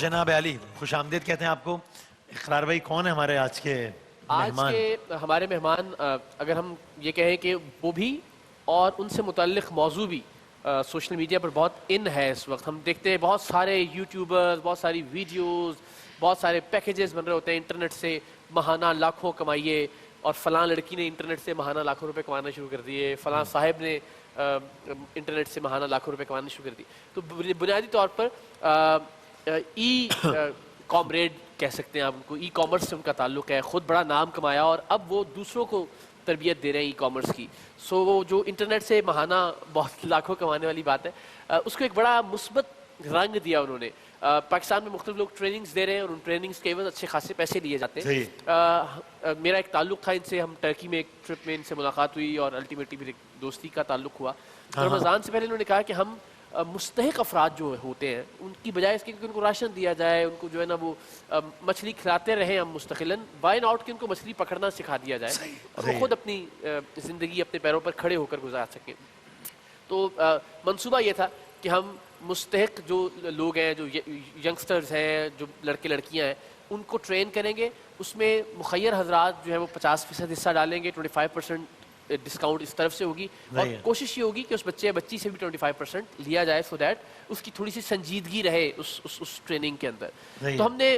جناب علی خوش آمدید کہتے ہیں آپ کو. اقرار بھائی کون ہے ہمارے آج کے مہمان؟ آج کے ہمارے مہمان اگر ہم یہ کہیں کہ وہ بھی اور ان سے متعلق موضوع بھی سوشل میڈیا پر بہت ان ہے اس وقت. ہم دیکھتے ہیں بہت سارے یوٹیوبرز، بہت ساری ویڈیوز، بہت سارے پیکیجز بن رہے ہوتے ہیں انٹرنیٹ سے ماہانہ لاکھوں کمائیے، اور فلاں لڑکی نے انٹرنیٹ سے ماہانہ لاکھوں روپے کمانا شروع کر دیے، فلاں صاحب نے انٹرنیٹ سے ماہانہ لاکھوں روپے کمانا شروع کر دی. تو بنیادی طور پر ای کامریڈ کہہ سکتے ہیں آپ ان کو، ای کامرس سے ان کا تعلق ہے، خود بڑا نام کمایا اور اب وہ دوسروں کو تربیت دے رہے ہیں ای کامرس کی. سو وہ جو انٹرنیٹ سے ماہانہ بہت لاکھوں کمانے والی بات ہے، اس کو ایک بڑا مثبت رنگ دیا انہوں نے. پاکستان میں مختلف لوگ ٹریننگز دے رہے ہیں اور ان ٹریننگز کے عوض اچھے خاصے پیسے لیے جاتے ہیں. میرا ایک تعلق تھا ان سے، ہم ٹرکی میں ایک ٹرپ میں ان سے ملاقات ہوئی اور الٹیمیٹلی پھر ایک دوستی کا تعلق ہوا. رمضان سے پہلے انہوں نے کہا کہ ہم مستحق افراد جو ہوتے ہیں ان کی بجائے اس کے کہ ان کو راشن دیا جائے، ان کو جو ہے نا وہ مچھلی کھلاتے رہیں ہم مستقلاً، وائی ناٹ کہ ان کو مچھلی پکڑنا سکھا دیا جائے اور وہ خود اپنی زندگی اپنے پیروں پر کھڑے ہو کر گزار سکیں. تو منصوبہ یہ تھا کہ ہم مستحق جو لوگ ہیں، جو ینگسٹرز ہیں، جو لڑکے لڑکیاں ہیں، ان کو ٹرین کریں گے. اس میں مخیر حضرات جو ہے وہ 50% حصہ ڈالیں گے، 25% ڈسکاؤنٹ اس طرف سے ہوگی، اور کوشش یہ ہوگی کہ اس بچے یا بچی سے بھی 25% لیا جائے، سو دیٹ اس کی تھوڑی سی سنجیدگی رہے اس ٹریننگ کے اندر. تو ہم نے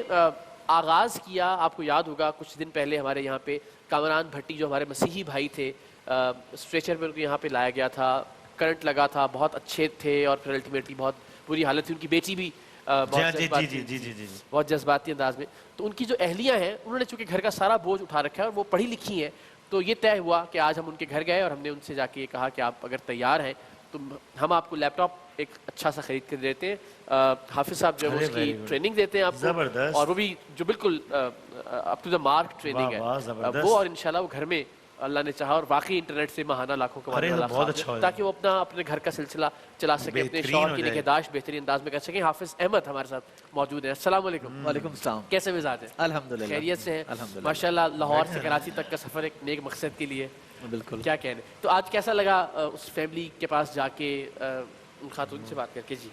آغاز کیا، آپ کو یاد ہوگا کچھ دن پہلے ہمارے یہاں پہ کامران بھٹی جو ہمارے مسیحی بھائی تھے، اسٹریچر پہ ان کو یہاں پہ لایا گیا تھا، کرنٹ لگا تھا، بہت اچھے تھے اور پھر الٹیمیٹلی بہت بری حالت تھی. ان کی بیٹی بھی بہت جذباتی انداز میں. تو ان کی جو اہلیہ ہیں انہوں نے چونکہ گھر کا سارا بوجھ اٹھا رکھا ہے اور وہ پڑھی لکھی ہیں، تو یہ طے ہوا کہ آج ہم ان کے گھر گئے اور ہم نے ان سے جا کے یہ کہا کہ آپ اگر تیار ہیں تو ہم آپ کو لیپ ٹاپ ایک اچھا سا خرید کر دیتے ہیں. حافظ صاحب جو ہے اس کی ٹریننگ دیتے ہیں آپ کو، اور وہ بھی جو بالکل up to the mark training ہے وہ، اور انشاءاللہ وہ گھر میں اللہ نے چاہا اور واقعی انٹرنیٹ سے ماہانہ لاکھوں کمانے والا خواب، تاکہ وہ اپنے گھر کا سلسلہ چلا سکے، اپنے شوہر کی نگہداشت بہترین انداز میں کر سکیں. حافظ احمد ہمارے ساتھ موجود ہیں. السلام علیکم. وعلیکم السلام. کیسے مزاج ہیں؟ الحمدللہ خیریت سے ہیں؟ ماشاءاللہ. لاہور سے کراچی تک کا سفر ایک نیک مقصد کے لیے، بالکل. کیا کہنے. تو آج کیسا لگا اس فیملی کے پاس جا کے ان خاتون سے بات کر کے؟ جی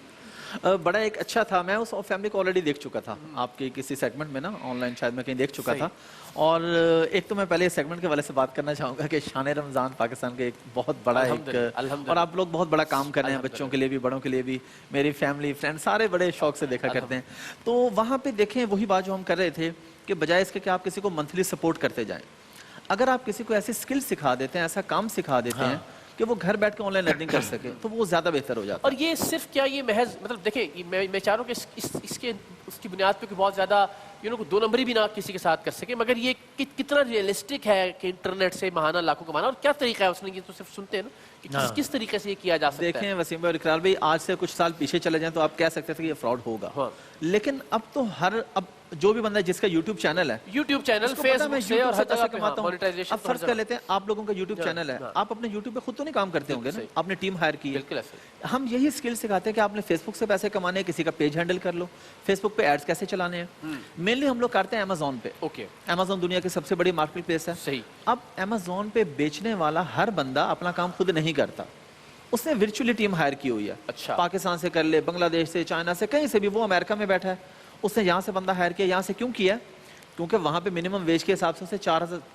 بڑا ایک اچھا تھا. میں اس فیملی کو آلریڈی دیکھ چکا تھا آپ کی کسی سیگمنٹ میں نا، آن لائن شاید میں کہیں دیکھ چکا تھا. اور ایک تو میں پہلے اس سیگمنٹ کے والے سے بات کرنا چاہوں گا کہ شان رمضان پاکستان کے ایک بہت بڑا ایک، اور آپ لوگ بہت بڑا کام کر رہے ہیں بچوں کے لیے بھی، بڑوں کے لیے بھی. میری فیملی فرینڈ سارے بڑے شوق سے دیکھا کرتے ہیں. تو وہاں پہ دیکھیں وہی بات جو ہم کر رہے تھے کہ بجائے اس کے کہ آپ کسی کو منتھلی سپورٹ کرتے جائیں، اگر آپ کسی کو ایسی اسکل سکھا دیتے ہیں، ایسا کام سکھا دیتے ہیں کہ وہ گھر بیٹھ کے آن لائن لرننگ کر سکے، تو وہ زیادہ بہتر ہو جاتا ہے. اور یہ صرف کیا، یہ محض مطلب دیکھیں میں چاہ رہا ہوں کہ اس کی بنیاد پہ کوئی بہت زیادہ دو نمبری بھی نہ کسی کے ساتھ کر سکے، مگر یہ کتنا ریئلسٹک ہے کہ انٹرنیٹ سے ماہانہ لاکھوں کمانا، اور کیا طریقہ ہے اس نے. یہ تو صرف سنتے ہیں نا کہ کس طریقے سے یہ کیا جا سکتا ہے. دیکھیں وسیم بھائی اور اقرار بھائی، آج سے کچھ سال پیچھے چلے جائیں تو آپ کہہ سکتے تھے کہ یہ فراڈ ہوگا، لیکن اب تو اب جو بھی بندہ جس کا یوٹیوب چینل ہے، یوٹیوب چینل فیس بک سے اور ہر جگہ پہ مونیٹائزیشن. اب فرض کر لیتے ہیں آپ لوگوں کا یوٹیوب چینل ہے، آپ اپنے یوٹیوب پہ خود تو نہیں کام کرتے ہوں گے نا، آپ نے ٹیم ہائر کی ہے. ہم یہی اسکل سکھاتے ہیں کہ آپ نے فیس بک سے پیسے کمانے ہیں، کسی کا پیج ہینڈل کر لو، فیس بک پہ ایڈز کیسے چلانے ہیں. مینلی ہم لوگ کرتے ہیں امیزون پہ. امیزون دنیا کی سب سے بڑی مارکیٹ پلیس ہے. صحیح. اب امیزون پہ بیچنے والا ہر بندہ اپنا کام خود نہیں کرتا، اس نے ورچولی ٹیم ہائر کی ہوئی ہے. پاکستان سے کر لے، بنگلہ دیش سے، چائنا سے، کہیں سے بھی. وہ امریکہ میں بیٹھا ہے، اس نے یہاں سے بندہ ہائر کیا. یہاں سے کیوں کیا؟ کیونکہ وہاں پہ منیمم ویج کے حساب سے اسے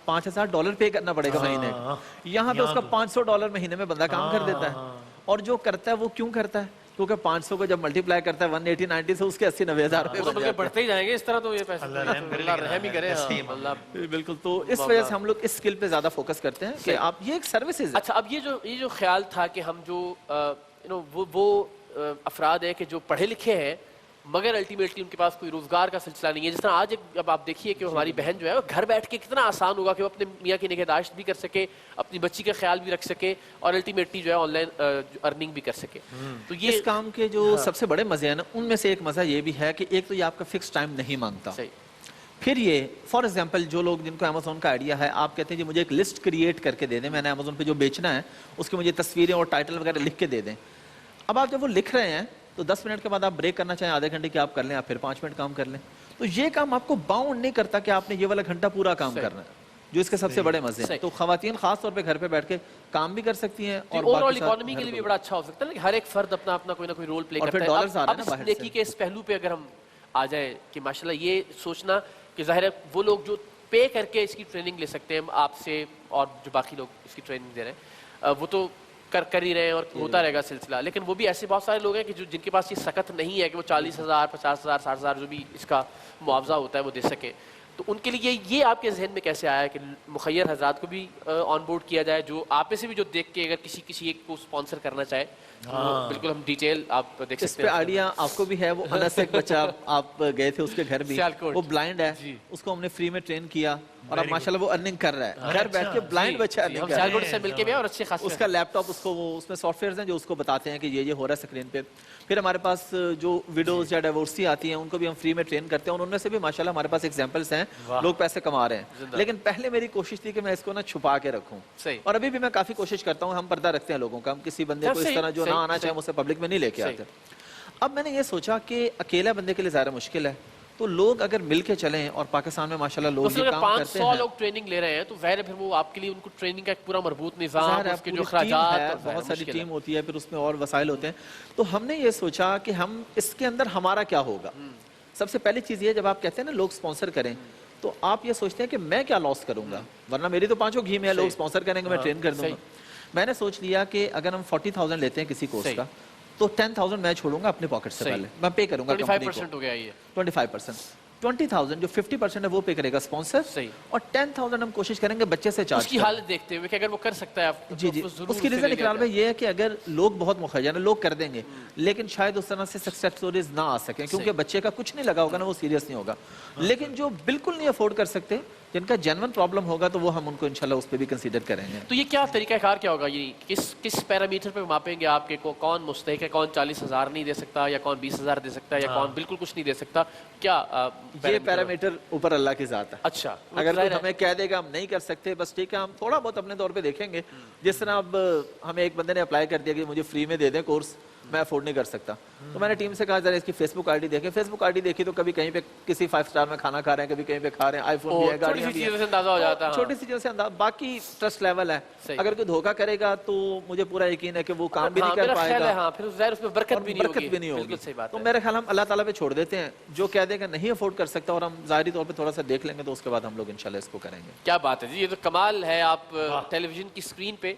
$5,000 پے کرنا پڑے گا مہینے کا. یہاں پہ اس کا $500 مہینے میں بندہ کام کر دیتا ہے. اور جو کرتا ہے وہ کیوں کرتا ہے؟ کیونکہ 500 کو جب ملٹیپلائی کرتا ہے 180 90 سے اس کے 80-90 ہزار بڑھتے ہی جائیں گے اس طرح. تو یہ پیسے اللہ رحم ہی کرے. بالکل. تو اس وجہ سے ہم لوگ اس اسکل پہ زیادہ فوکس کرتے ہیں کہ آپ یہ ایک سروسز ہے. اچھا، اب یہ جو خیال تھا کہ ہم جو وہ افراد ہیں کہ جو پڑھے لکھے ہیں مگر الٹیمیٹلی ان کے پاس کوئی روزگار کا سلسلہ نہیں ہے، جس طرح آج اب آپ دیکھیے کہ ہماری بہن جو ہے وہ گھر بیٹھ کے کتنا آسان ہوگا کہ وہ اپنے میاں کی نگہداشت بھی کر سکے، اپنی بچی کا خیال بھی رکھ سکے، اور الٹیمیٹلی جو ہے آن لائن ارننگ بھی کر سکے. تو یہ اس کام کے جو سب سے بڑے مزے ہیں نا، ان میں سے ایک مزہ یہ بھی ہے کہ ایک تو یہ آپ کا فکس ٹائم نہیں مانگتا. پھر یہ فار ایگزامپل جو لوگ جن کو امیزون کا آئیڈیا ہے، آپ کہتے ہیں جی مجھے ایک لسٹ کریٹ کر کے دے دیں، میں نے امیزون پہ جو بیچنا ہے اس کی مجھے تصویریں اور ٹائٹل وغیرہ لکھ کے دے دیں. اب آپ جب وہ لکھ رہے ہیں تو 10 منٹ کے بعد آپ بریک کرنا چاہیں آدھے گھنٹے کی آپ کر لیں، آپ پھر 5 منٹ کام کر لیں. تو یہ کام آپ کو باؤنڈ نہیں کرتا کہ آپ نے یہ والا گھنٹہ پورا کام کرنا ہے، جو اس کے سب سے بڑے مزے ہیں. تو خواتین خاص طور پہ گھر پہ بیٹھ کے کام بھی کر سکتی ہیں اور اوور آل اکانومی کے لیے بھی بڑا اچھا ہو سکتا ہے کہ ہر ایک فرد اپنا کوئی نہ کوئی رول پلے کرتا ہے. اب اس نیکی کے اس پہلو پہ اگر ہم آ جائیں کہ ماشاءاللہ یہ سوچنا کہ ظاہر ہے وہ لوگ جو پے کر کے اس کی ٹریننگ لے سکتے ہیں آپ سے اور جو باقی لوگ اس کی ٹریننگ دے رہے ہیں وہ تو کر ہی رہے ہیں اور ہوتا رہے گا سلسلہ، لیکن وہ بھی ایسے بہت سارے لوگ ہیں کہ جن کے پاس یہ سخت نہیں ہے کہ وہ 40,000 50,000 60,000 جو بھی اس کا معاوضہ ہوتا ہے وہ دے سکے. تو ان کے لیے یہ آپ کے ذہن میں کیسے آیا کہ مخیر حضرات کو بھی آن بورڈ کیا جائے، جو آپ میں سے بھی جو دیکھ کے اگر کسی ایک کو اسپانسر کرنا چاہے بالکل ہم ڈیٹیل آپ دیکھ اس سکتے پہ ہیں. آئیڈیا آپ کو بھی ہے. وہ انس ایک بچہ آپ گئے تھے اس کے گھر بھی، سیالکوٹ. وہ بلائنڈ ہے، اس کو ہم نے فری میں ٹرین کیا اور اب ماشاءاللہ وہ ارننگ کر رہا ہے گھر بیٹھ کے. بلائنڈ بچہ ہم ارننگ کر رہا سیالکوٹ سے مل کے بھی اور اچھے ہے. خاصے اس کا لیپ ٹاپ اس کو اس میں سافٹ ویئرز ہیں جو اس کو بتاتے ہیں کہ یہ ہو رہا ہے اسکرین پہ. پھر ہمارے پاس جو ویڈوز یا ڈیورسی آتی ہیں ان کو بھی ہم فری میں ٹرین کرتے ہیں اور ان میں سے بھی ماشاءاللہ ہمارے پاس ایگزامپلس ہیں لوگ پیسے کما رہے ہیں. لیکن پہلے میری کوشش تھی کہ میں اس کو نا چھپا کے رکھوں، اور ابھی بھی میں کافی کوشش کرتا ہوں. ہم پردہ رکھتے ہیں لوگوں کا، ہم کسی بندے کو اس طرح جو نہ آنا چاہے اسے پبلک میں نہیں لے کے آتے. اب میں نے یہ سوچا کہ اکیلا بندے کے لیے ظاہر مشکل ہے، تو لوگ اگر مل کے چلیں اور پاکستان میں ماشاءاللہ لوگ یہ کام کرتے ہیں. 500 لوگ ٹریننگ لے رہے ہیں تو ظاہر ہے پھر وہ آپ کے لیے ان کو ٹریننگ کا ایک پورا مربوط نظام، اس کے جو اخراجات، بہت ساری ٹیم ہوتی ہے، پھر اس میں اور وسائل ہوتے ہیں. تو ہم نے یہ سوچا کہ ہم اس کے اندر ہمارا کیا ہوگا. سب سے پہلی چیز یہ، جب آپ کہتے ہیں نا لوگ اسپانسر کریں تو آپ یہ سوچتے ہیں کہ میں کیا لاس کروں گا، ورنہ میری تو 5 گھی میں لوگ اسپانسر کریں گے میں ٹرین کر دوں گا. میں نے سوچ لیا کہ اگر ہم 40,000 لیتے ہیں کسی کورس کا تو 10,000 میں چھوڑوں گا اپنے پاکٹ سے، پہلے میں پے کروں گا. 25% ہو گیا یہ 25%. 20,000 جو 50% ہے وہ پے کرے گا اسپانسر، اور 10,000 ہم کوشش کریں گے بچے سے چارج. اس کی حالت دیکھتے ہوئے کہ اگر وہ کر سکتا ہے جی اس کی ریزن اقرار میں یہ ہے کہ اگر لوگ بہت مخرج ہیں لوگ کر دیں گے لیکن شاید اس طرح سے سکسیس سٹوریز نہ آ سکیں کیونکہ بچے کا کچھ نہیں لگا ہوگا نا، وہ سیریس نہیں ہوگا. لیکن جو بالکل نہیں افورڈ کر سکتے، جن کا جینون پرابلم ہوگا، تو وہ ہم ان کو انشاءاللہ اس پہ بھی کنسیڈر کریں گے. تو یہ کیا طریقہ کار کیا ہوگا، یہ کس پیرامیٹر پہ ماپیں گے آپ کے کون مستحق ہے، کون 40,000 نہیں دے سکتا یا کون 20,000 دے سکتا ہے یا کون بالکل کچھ نہیں دے سکتا؟ کیا یہ پیرامیٹر اوپر اللہ کی ذات ہے. اچھا اگر کوئی ہمیں کہہ دے گا ہم نہیں کر سکتے، بس ٹھیک ہے، ہم تھوڑا بہت اپنے طور پہ دیکھیں گے. جس طرح اب ہمیں ایک بندے نے اپلائی کر دیا کہ مجھے فری میں دے دیں کورس، میں افورڈ نہیں کر سکتا، تو میں نے ٹیم سے کہا ذرا اس کی فیس بک آئی ڈی دیکھیں. فیس بک آئی ڈی دیکھی تو کبھی کہیں پہ کسی 5 اسٹار میں کھانا کھا رہے ہیں، کبھی کہیں پہ کھا رہے ہیں، آئی فون بھی ہے، گاڑیاں بھی ہیں، اندازہ ہو جاتا ہے. چھوٹی سی چیزوں سے اندازہ. باقی ٹرسٹ لیول ہے. اگر کوئی دھوکہ کرے گا تو مجھے پورا یقین ہے کہ وہ کام بھی نہیں کر پائے گا، ہاں پھر ظاہر اس میں برکت بھی نہیں ہوگی. تو میرے خیال ہم اللہ تعالیٰ پہ چھوڑ دیتے ہیں، جو کہہ دے گا نہیں افورڈ کر سکتا اور ہم ظاہری طور پہ تھوڑا سا دیکھ لیں گے تو اس کے بعد ہم لوگ انشاءاللہ اس کو کریں گے. کیا بات ہے جی، یہ تو کمال ہے. آپ ٹیلی ویژن کی اسکرین پہ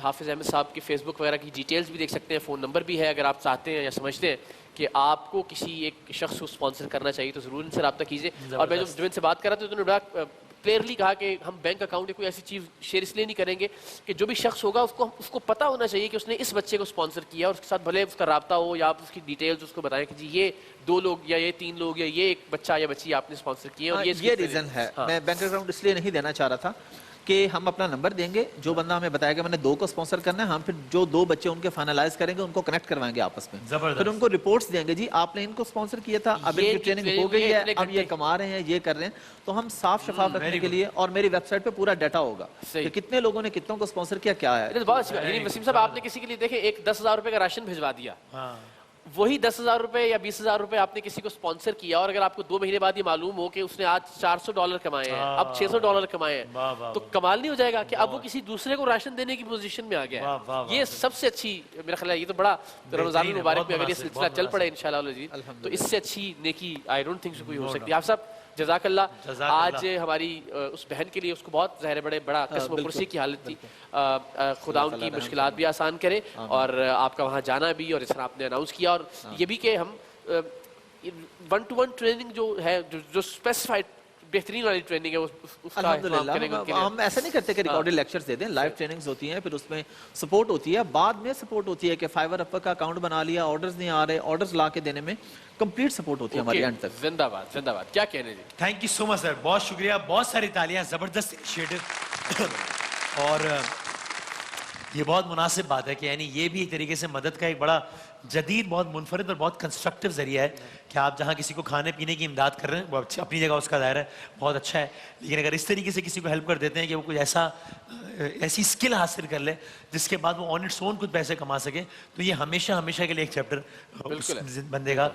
حافظ احمد صاحب کے فیس بک وغیرہ کی ڈیٹیلز بھی دیکھ سکتے ہیں، فون نمبر بھی ہے. اگر آپ چاہتے ہیں یا سمجھتے ہیں کہ آپ کو کسی ایک شخص کو اسپانسر کرنا چاہیے تو ضرور ان سے رابطہ کیجیے. اور میں جو ان سے بات کر رہا تھا تو انہوں نے بڑا کلیئرلی کہا کہ ہم بینک اکاؤنٹ یا کوئی ایسی چیز شیئر اس لیے نہیں کریں گے کہ جو بھی شخص ہوگا اس کو پتہ ہونا چاہیے کہ اس نے اس بچے کو اسپانسر کیا، اور اس کے ساتھ بھلے اس کا رابطہ ہو یا آپ اس کی ڈیٹیلز اس کو بتائیں کہ جی یہ 2 لوگ یا یہ 3 لوگ یا یہ ایک بچہ یا بچی آپ نے اسپانسر کیے. اور یہ ریزن ہے. میں بینک اکاؤنٹ اس لیے نہیں دینا چاہ رہا تھا کہ ہم اپنا نمبر دیں گے، جو بندہ ہمیں بتائے گا میں نے 2 کو اسپانسر کرنا ہے، ہم پھر جو 2 بچے ان کے فائنلائز کریں گے ان کو کنیکٹ کروائیں گے آپس میں، پھر ان کو رپورٹس دیں گے جی آپ نے ان کو اسپانسر کیا تھا، اب ان کی ٹریننگ ہو گئی ہے، اب یہ کما رہے ہیں، یہ کر رہے ہیں. تو ہم صاف شفاف رکھنے کے لیے، اور میری ویب سائٹ پہ پورا ڈیٹا ہوگا کہ کتنے لوگوں نے کتنوں کو اسپانسر کیا، کیا ہے. یعنی وسیم صاحب آپ نے کسی کے لیے دیکھیں ایک 10,000 روپے کا راشن بھجوا دیا، وہی 10,000 روپے یا 20,000 روپے آپ نے کسی کو اسپانسر کیا، اور اگر آپ کو 2 مہینے بعد یہ معلوم ہو کہ اس نے آج $400 کمائے ہیں، اب $600 کمائے ہیں، تو کمال نہیں ہو جائے گا کہ اب وہ کسی دوسرے کو راشن دینے کی پوزیشن میں آ گیا ہے. یہ سب سے اچھی میرا خیال ہے، یہ تو بڑا رمضان المبارک میں اگر یہ سلسلہ چل پڑے انشاءاللہ تو اس سے اچھی نیکی آئی ڈونٹ تھنک کوئی ہو سکتی. آپ صاحب جزاک اللہ. آج ہماری اس بہن کے لیے اس کو بہت ظاہر بڑا قسم و پرسی کی حالت تھی، خدا ان کی مشکلات بھی آسان کرے اور آپ کا وہاں جانا بھی، اور اس طرح آپ نے اناؤنس کیا، اور یہ بھی کہ ہم 1-to-1 ٹریننگ جو ہے جو اسپیسیفائڈ بہترین والی ٹریننگ ہے اس کا الحمدللہ. ہم ایسا نہیں کرتے کہ ریکارڈڈ لیکچرز دے دیں، لائیو ٹریننگز ہوتی ہیں، پھر اس میں سپورٹ ہوتی ہے، بعد میں سپورٹ ہوتی ہے کہ فائیور اپر کا اکاؤنٹ بنا لیا، آرڈرز نہیں آ رہے، آرڈرز لا کے دینے میں کمپلیٹ سپورٹ ہوتی ہے ہماری اینڈ تک. زندہ باد زندہ باد. کیا کہنے جی. تھینک یو سو مچ سر، بہت شکریہ، بہت ساری تالیاں، زبردست انیشیٹو. اور یہ بہت مناسب بات ہے کہ یعنی یہ بھی ایک طریقے سے مدد کا ایک بڑا جدید، بہت منفرد اور بہت کنسٹرکٹیو ذریعہ ہے کہ آپ جہاں کسی کو کھانے پینے کی امداد کر رہے ہیں وہ اپنی جگہ اس کا دائرہ ہے، بہت اچھا ہے. لیکن اگر اس طریقے سے کسی کو ہیلپ کر دیتے ہیں کہ وہ کوئی ایسی اسکل حاصل کر لے جس کے بعد وہ آن اٹس اون کچھ پیسے کما سکے، تو یہ ہمیشہ کے لیے ایک چیپٹر بندے کا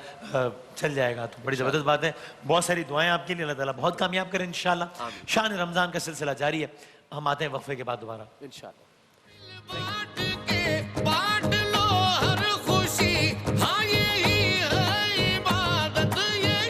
چل جائے گا. تو بڑی زبردست بات ہے. بہت ساری دعائیں آپ کے لیے، اللہ تعالیٰ بہت کامیاب کریں انشاءاللہ. شان رمضان کا سلسلہ جاری ہے، ہم آتے ہیں وقفے کے بعد دوبارہ انشاءاللہ. بانٹ لو ہر خوشی، ہاں یہی ہے عبادت، یہی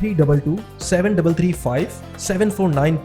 322 7335 749